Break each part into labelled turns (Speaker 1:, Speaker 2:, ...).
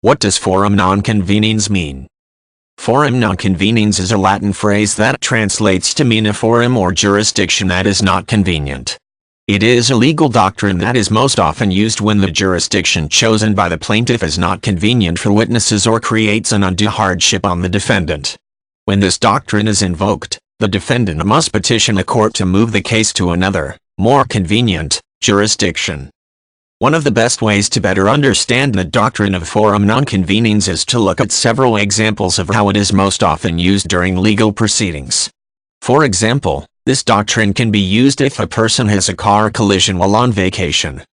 Speaker 1: What does forum non conveniens mean? Forum non conveniens is a Latin phrase that translates to mean a forum or jurisdiction that is not convenient. It is a legal doctrine that is most often used when the jurisdiction chosen by the plaintiff is not convenient for witnesses or creates an undue hardship on the defendant. When this doctrine is invoked, the defendant must petition a court to move the case to another, more convenient, jurisdiction. One of the best ways to better understand the doctrine of forum non conveniens is to look at several examples of how it is most often used during legal proceedings. For example, this doctrine can be used if a person has a car collision while on vacation.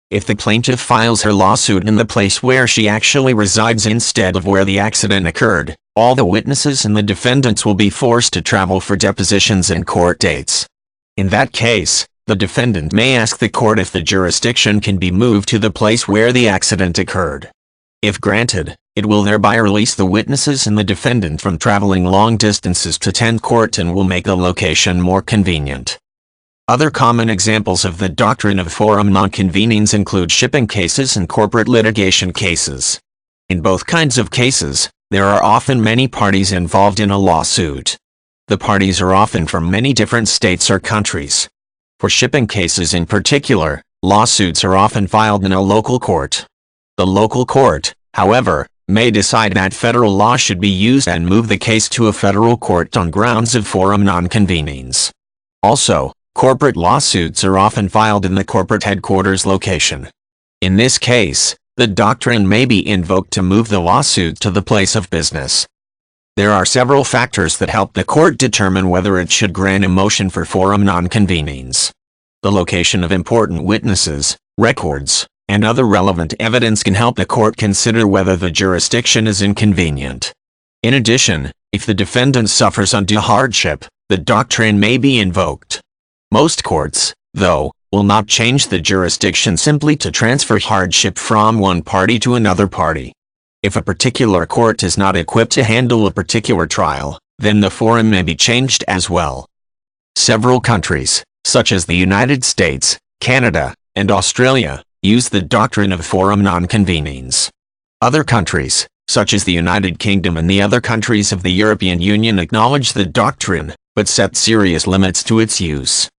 Speaker 1: If the plaintiff files her lawsuit in the place where she actually resides instead of where the accident occurred, all the witnesses and the defendants will be forced to travel for depositions and court dates. In that case, the defendant may ask the court if the jurisdiction can be moved to the place where the accident occurred. If granted, it will thereby release the witnesses and the defendant from traveling long distances to attend court and will make the location more convenient. Other common examples of the doctrine of forum non conveniens include shipping cases and corporate litigation cases. In both kinds of cases, there are often many parties involved in a lawsuit. The parties are often from many different states or countries. For shipping cases in particular, lawsuits are often filed in a local court. The local court, however, may decide that federal law should be used and move the case to a federal court on grounds of forum non conveniens. Also, corporate lawsuits are often filed in the corporate headquarters location. In this case, the doctrine may be invoked to move the lawsuit to the place of business. There are several factors that help the court determine whether it should grant a motion for forum non conveniens. The location of important witnesses, records, and other relevant evidence can help the court consider whether the jurisdiction is inconvenient. In addition, if the defendant suffers undue hardship, the doctrine may be invoked. Most courts, though, will not change the jurisdiction simply to transfer hardship from one party to another party. If a particular court is not equipped to handle a particular trial, then the forum may be changed as well. Several countries, such as the United States, Canada, and Australia, use the doctrine of forum non conveniens. Other countries, such as the United Kingdom and the other countries of the European Union, acknowledge the doctrine, but set serious limits to its use.